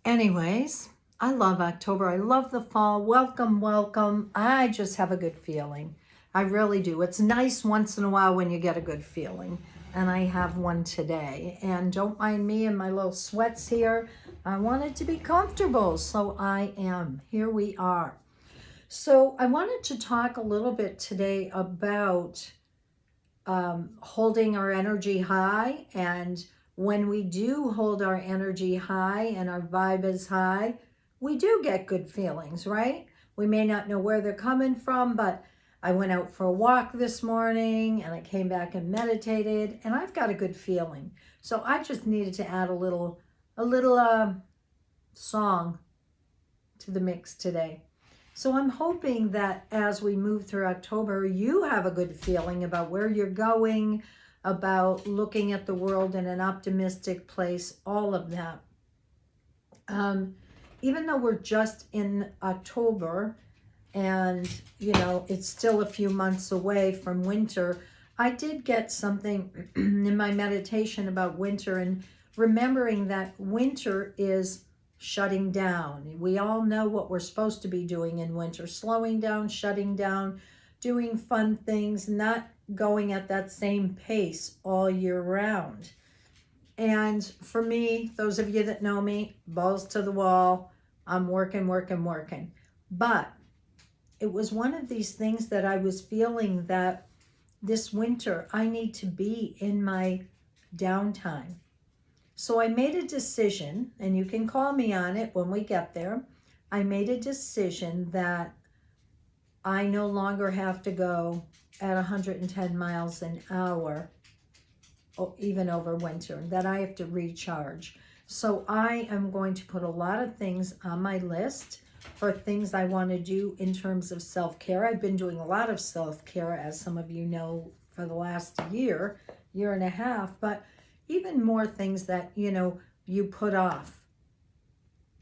Anyways, I love October. I love the fall. Welcome, welcome. I just have a good feeling. I really do. It's nice once in a while when you get a good feeling. And I have one today. And don't mind me and my little sweats here. I wanted to be comfortable, so I am. Here we are. So I wanted to talk a little bit today about holding our energy high. And when we do hold our energy high and our vibe is high, we do get good feelings, right? We may not know where they're coming from, but I went out for a walk this morning and I came back and meditated and I've got a good feeling. So I just needed to add a little song to the mix today. So I'm hoping that as we move through October, you have a good feeling about where you're going, about looking at the world in an optimistic place, all of that. Even though we're just in October and, it's still a few months away from winter, I did get something in my meditation about winter and remembering that winter is shutting down. We all know what we're supposed to be doing in winter: slowing down, shutting down, doing fun things, not going at that same pace all year round. And for me, those of you that know me, balls to the wall, I'm working, working, working. But it was one of these things that I was feeling that this winter I need to be in my downtime. So I made a decision, and you can call me on it when we get there. I made a decision that I no longer have to go at 110 miles an hour, even over winter, that I have to recharge. So I am going to put a lot of things on my list for things I want to do in terms of self-care. I've been doing a lot of self-care, as some of you know, for the last year and a half, but even more things that, you put off.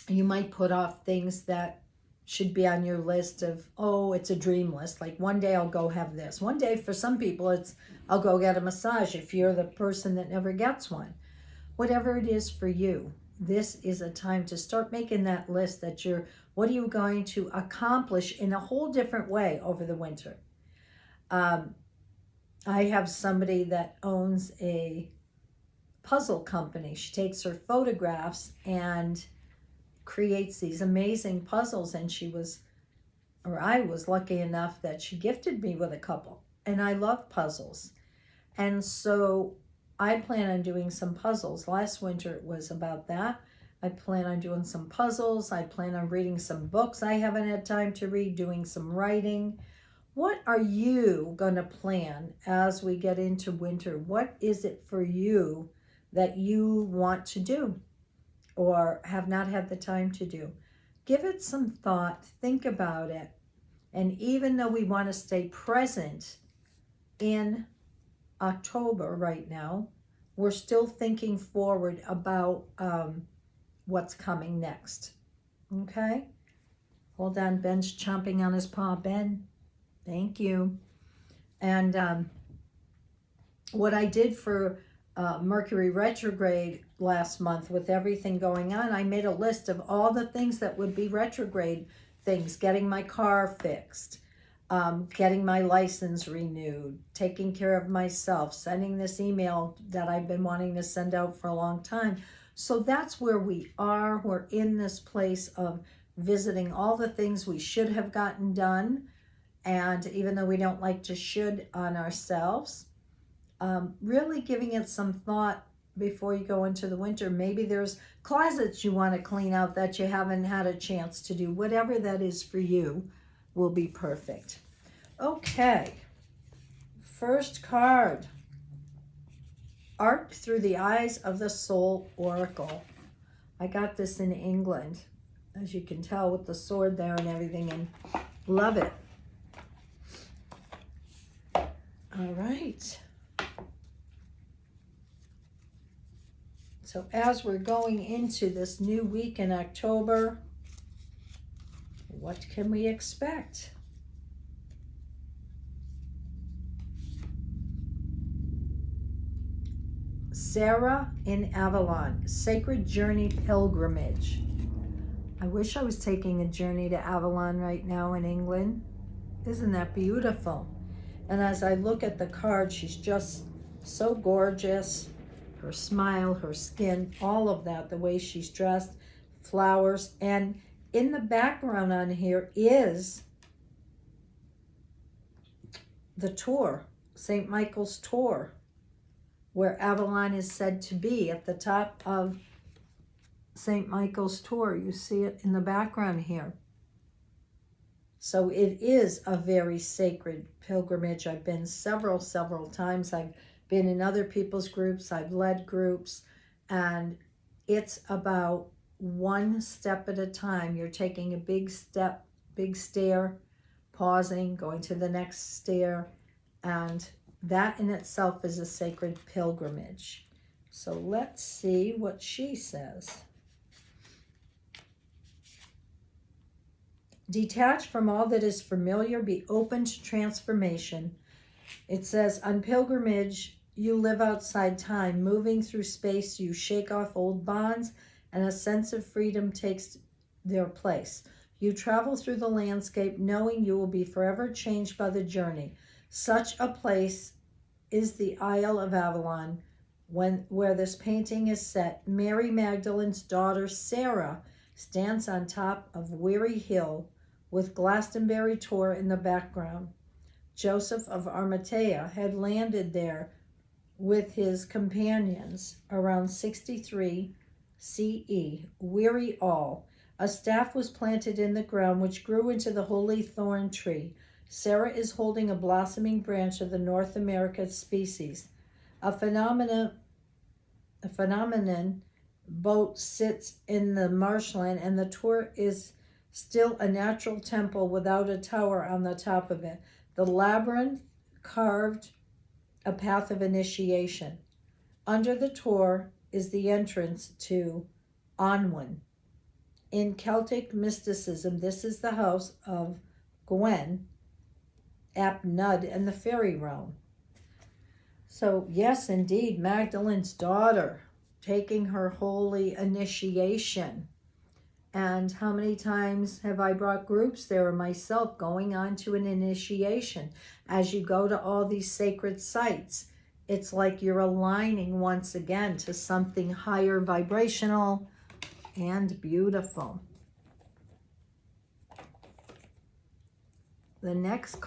You might put off things that should be on your list of, it's a dream list. Like one day I'll go have this. One day for some people it's, I'll go get a massage if you're the person that never gets one. Whatever it is for you, this is a time to start making that list that what are you going to accomplish in a whole different way over the winter. I have somebody that owns a puzzle company. She takes her photographs and creates these amazing puzzles, and I was lucky enough that she gifted me with a couple, and I love puzzles. And so I plan on doing some puzzles. Last winter it was about that. I plan on doing some puzzles. I plan on reading some books I haven't had time to read, doing some writing. What are you going to plan as we get into winter? What is it for you that you want to do or have not had the time to do? Give it some thought, think about it. And even though we want to stay present in October right now, we're still thinking forward about what's coming next. Okay? Hold on, Ben's chomping on his paw. Ben, thank you. And what I did for Mercury retrograde last month, with everything going on, I made a list of all the things that would be retrograde things: getting my car fixed, getting my license renewed, taking care of myself, sending this email that I've been wanting to send out for a long time. So that's where we are. We're in this place of visiting all the things we should have gotten done. And even though we don't like to should on ourselves, really giving it some thought before you go into the winter. Maybe there's closets you want to clean out that you haven't had a chance to do. Whatever that is for you will be perfect. Okay, first card, Art Through the Eyes of the Soul Oracle. I got this in England, as you can tell, with the sword there and everything, and love it. All right. So as we're going into this new week in October, what can we expect? Sarah in Avalon, Sacred Journey Pilgrimage. I wish I was taking a journey to Avalon right now in England. Isn't that beautiful? And as I look at the card, she's just so gorgeous. Her smile, her skin, all of that, the way she's dressed, flowers. And in the background on here is the tour, St. Michael's tour, where Avalon is said to be at the top of St. Michael's tour. You see it in the background here. So it is a very sacred pilgrimage. I've been several times. I've been in other people's groups. I've led groups. And it's about one step at a time. You're taking a big step, big stair, pausing, going to the next stair. And that in itself is a sacred pilgrimage. So let's see what she says. Detach from all that is familiar, be open to transformation. It says, on pilgrimage, you live outside time. Moving through space, you shake off old bonds, and a sense of freedom takes their place. You travel through the landscape, knowing you will be forever changed by the journey. Such a place is the Isle of Avalon, where this painting is set. Mary Magdalene's daughter, Sarah, stands on top of Weary Hill, with Glastonbury Tor in the background. Joseph of Arimathea had landed there with his companions around 63 CE. Weary all. A staff was planted in the ground, which grew into the holy thorn tree. Sarah is holding a blossoming branch of the North American species. A phenomenon boat sits in the marshland, and the Tor is still a natural temple without a tower on the top of it. The labyrinth carved a path of initiation. Under the Tor is the entrance to Onwin. In Celtic mysticism, this is the house of Gwen, ap Nud, and the fairy realm. So yes, indeed, Magdalene's daughter taking her holy initiation. And how many times have I brought groups there or myself going on to an initiation? As you go to all these sacred sites, it's like you're aligning once again to something higher vibrational and beautiful. The next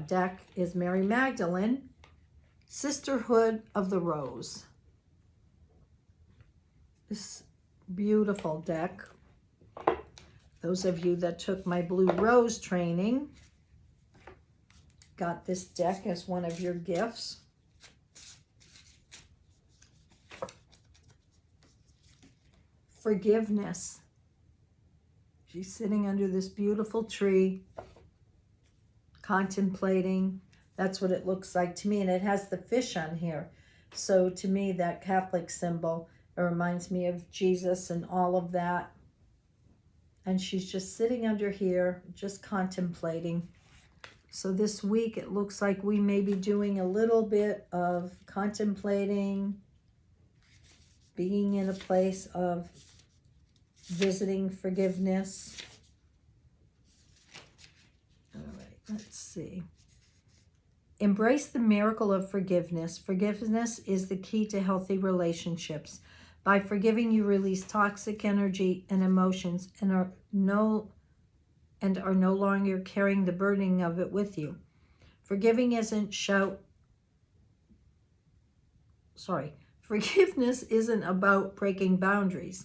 deck is Mary Magdalene, Sisterhood of the Rose. This beautiful deck. Those of you that took my Blue Rose training got this deck as one of your gifts. Forgiveness. She's sitting under this beautiful tree, contemplating. That's what it looks like to me. And it has the fish on here. So to me, that Catholic symbol, it reminds me of Jesus and all of that. And she's just sitting under here, just contemplating. So this week, it looks like we may be doing a little bit of contemplating, being in a place of visiting forgiveness. All right, let's see. Embrace the miracle of forgiveness. Forgiveness is the key to healthy relationships. By forgiving, you release toxic energy and emotions and are no longer carrying the burden of it with you. Forgiveness isn't about breaking boundaries,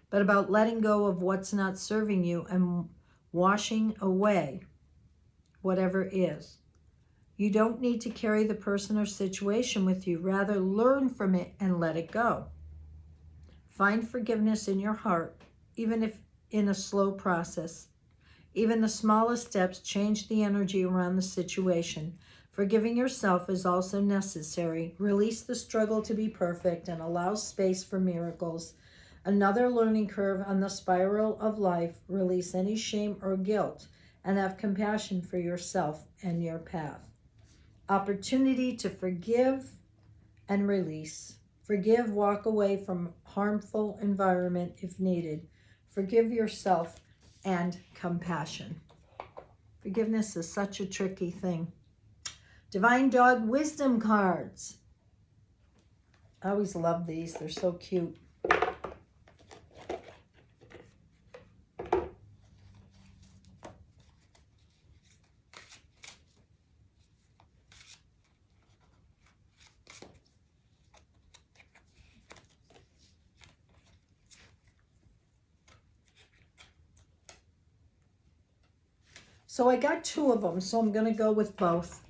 but about letting go of what's not serving you and washing away whatever is. You don't need to carry the person or situation with you. Rather, learn from it and let it go. Find forgiveness in your heart, even if in a slow process. Even the smallest steps change the energy around the situation. Forgiving yourself is also necessary. Release the struggle to be perfect and allow space for miracles. Another learning curve on the spiral of life. Release any shame or guilt and have compassion for yourself and your path. Opportunity to forgive and release. Forgive, walk away from harmful environment if needed. Forgive yourself and compassion. Forgiveness is such a tricky thing. Divine Dog Wisdom cards. I always love these. They're so cute. So I got two of them, so I'm going to go with both.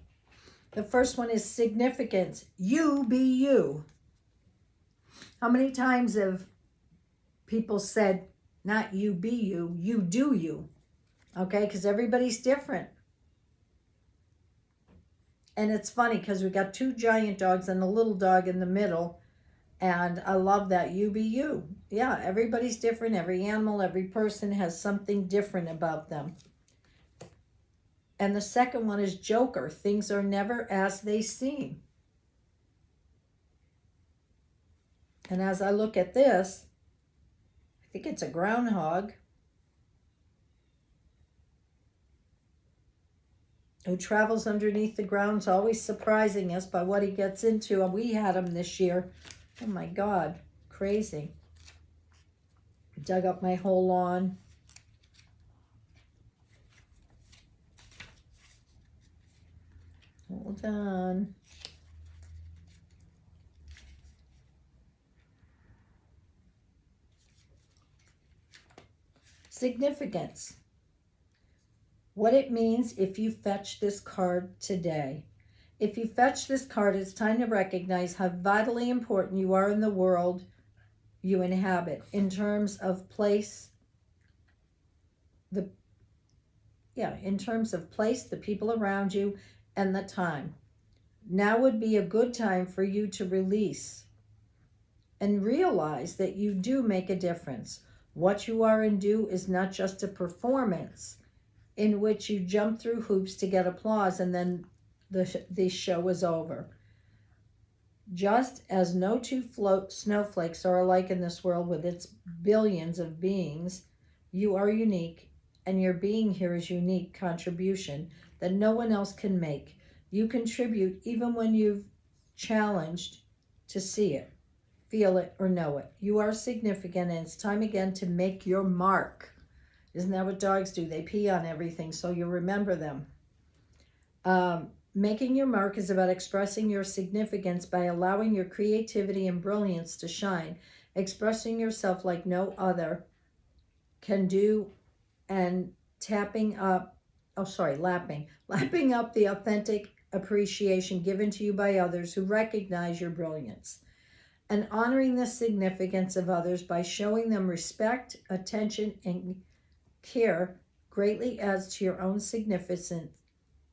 The first one is significance. You be you. How many times have people said, not you be you, you do you? Okay, because everybody's different. And it's funny because we got two giant dogs and a little dog in the middle. And I love that. You be you. Yeah, everybody's different. Every animal, every person has something different about them. And the second one is Joker. Things are never as they seem. And as I look at this, I think it's a groundhog who travels underneath the ground, always surprising us by what he gets into. And we had him this year. Oh my God, crazy. Dug up my whole lawn. Hold on. Significance. What it means if you fetch this card today. If you fetch this card, it's time to recognize how vitally important you are in the world you inhabit in terms of place, the people around you, and the time. Now would be a good time for you to release and realize that you do make a difference. What you are and do is not just a performance in which you jump through hoops to get applause and then the show is over. Just as no two snowflakes are alike in this world with its billions of beings, you are unique, and your being here is unique contribution that no one else can make. You contribute even when you've challenged to see it, feel it, or know it. You are significant, and it's time again to make your mark. Isn't that what dogs do? They pee on everything, so you remember them. Making your mark is about expressing your significance by allowing your creativity and brilliance to shine, expressing yourself like no other can do, and lapping up the authentic appreciation given to you by others who recognize your brilliance, and honoring the significance of others by showing them respect, attention, and care greatly adds to your own significance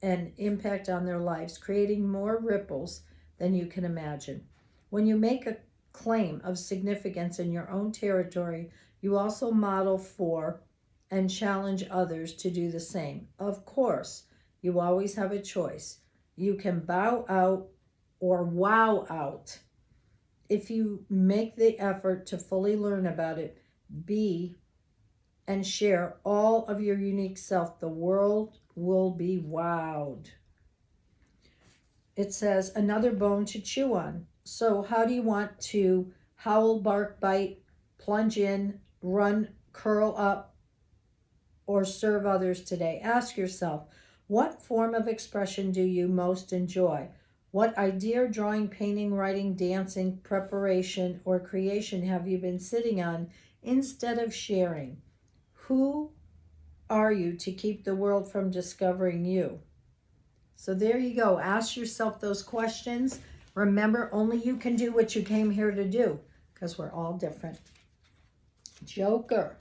and impact on their lives, creating more ripples than you can imagine. When you make a claim of significance in your own territory, you also model for and challenge others to do the same. Of course, you always have a choice. You can bow out or wow out. If you make the effort to fully learn about it, be and share all of your unique self, the world will be wowed. It says, another bone to chew on. So how do you want to howl, bark, bite, plunge in, run, curl up, or serve others today? Ask yourself, what form of expression do you most enjoy? What idea, drawing, painting, writing, dancing, preparation, or creation have you been sitting on instead of sharing? Who are you to keep the world from discovering you? So there you go. Ask yourself those questions. Remember, only you can do what you came here to do, because we're all different. Joker.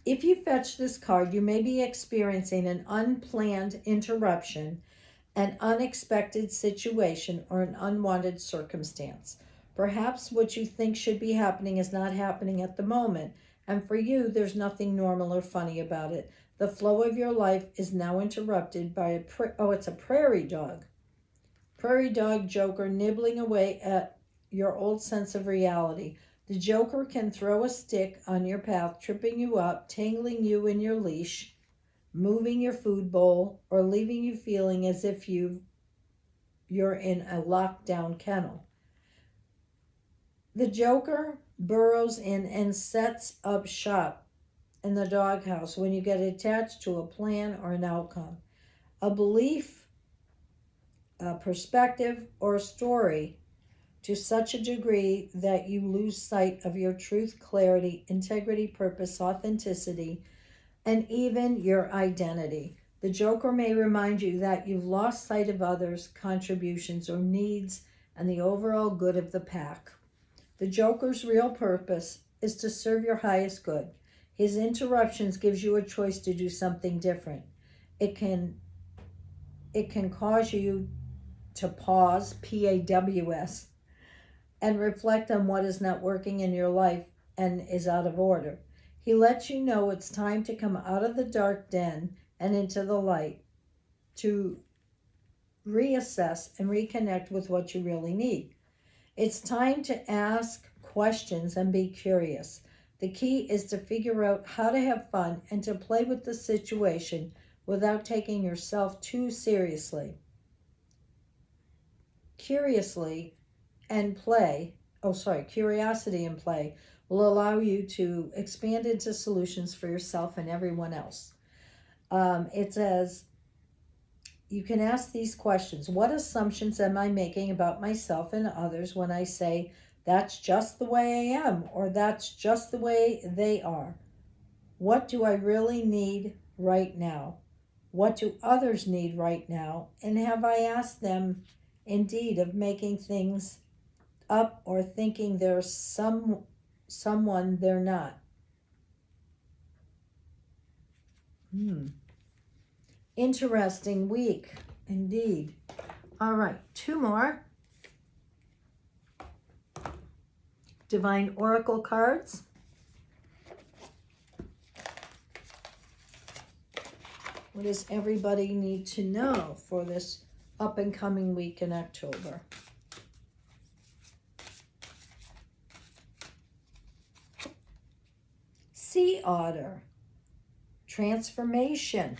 If you fetch this card, you may be experiencing an unplanned interruption, an unexpected situation, or an unwanted circumstance. Perhaps what you think should be happening is not happening at the moment, and for you, there's nothing normal or funny about it. The flow of your life is now interrupted by it's a prairie dog. Prairie dog Joker nibbling away at your old sense of reality. The Joker can throw a stick on your path, tripping you up, tangling you in your leash, moving your food bowl, or leaving you feeling as if you're in a lockdown kennel. The Joker burrows in and sets up shop in the doghouse when you get attached to a plan or an outcome, a belief, a perspective, or a story to such a degree that you lose sight of your truth, clarity, integrity, purpose, authenticity, and even your identity. The Joker may remind you that you've lost sight of others' contributions or needs and the overall good of the pack. The Joker's real purpose is to serve your highest good. His interruptions gives you a choice to do something different. It can cause you to pause, PAWS, and reflect on what is not working in your life and is out of order. He lets you know it's time to come out of the dark den and into the light, to reassess and reconnect with what you really need. It's time to ask questions and be curious. The key is to figure out how to have fun and to play with the situation without taking yourself too seriously. Curiosity and play will allow you to expand into solutions for yourself and everyone else. It says, you can ask these questions. What assumptions am I making about myself and others when I say, that's just the way I am, or that's just the way they are? What do I really need right now? What do others need right now? And have I asked them indeed of making things up or thinking there's someone they're not? Interesting week indeed. All right, 2 more Divine Oracle cards. What does everybody need to know for this up and coming week in October? Sea Otter, transformation.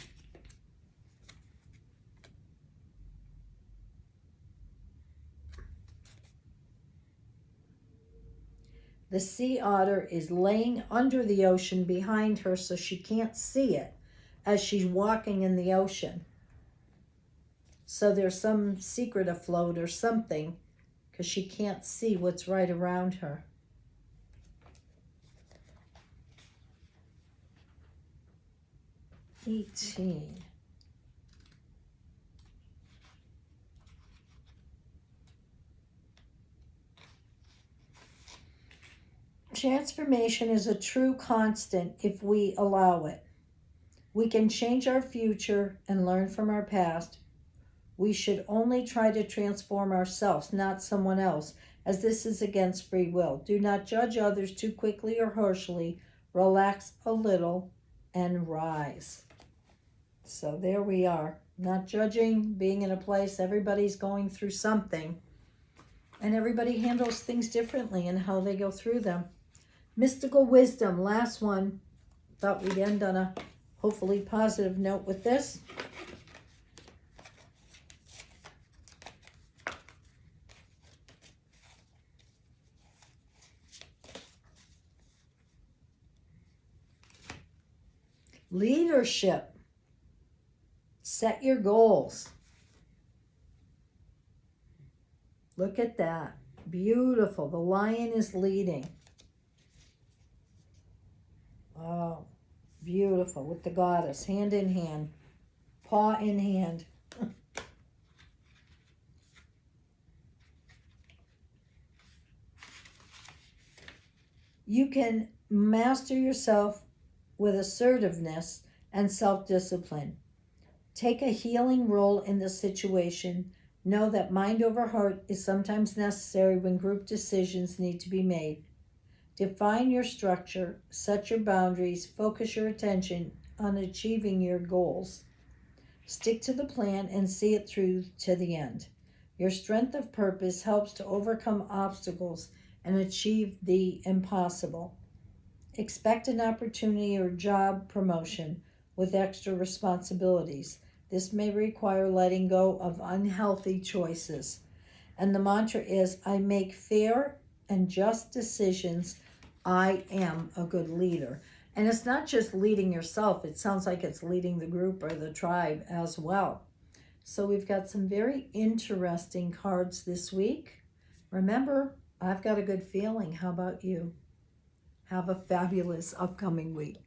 The sea otter is laying under the ocean behind her so she can't see it as she's walking in the ocean. So there's some secret afloat or something because she can't see what's right around her. $18. Transformation is a true constant if we allow it. We can change our future and learn from our past. We should only try to transform ourselves, not someone else, as this is against free will. Do not judge others too quickly or harshly. Relax a little and rise. So there we are. Not judging, being in a place, everybody's going through something. And everybody handles things differently in how they go through them. Mystical wisdom, last one. Thought we'd end on a hopefully positive note with this. Leadership. Set your goals. Look at that. Beautiful. The lion is leading. Oh, beautiful. With the goddess, hand in hand, paw in hand. You can master yourself with assertiveness and self-discipline. Take a healing role in the situation. Know that mind over heart is sometimes necessary when group decisions need to be made. Define your structure, set your boundaries, focus your attention on achieving your goals. Stick to the plan and see it through to the end. Your strength of purpose helps to overcome obstacles and achieve the impossible. Expect an opportunity or job promotion with extra responsibilities. This may require letting go of unhealthy choices. And the mantra is, I make fair and just decisions. I am a good leader. And it's not just leading yourself, it sounds like it's leading the group or the tribe as well. So we've got some very interesting cards this week. Remember, I've got a good feeling. How about you? Have a fabulous upcoming week.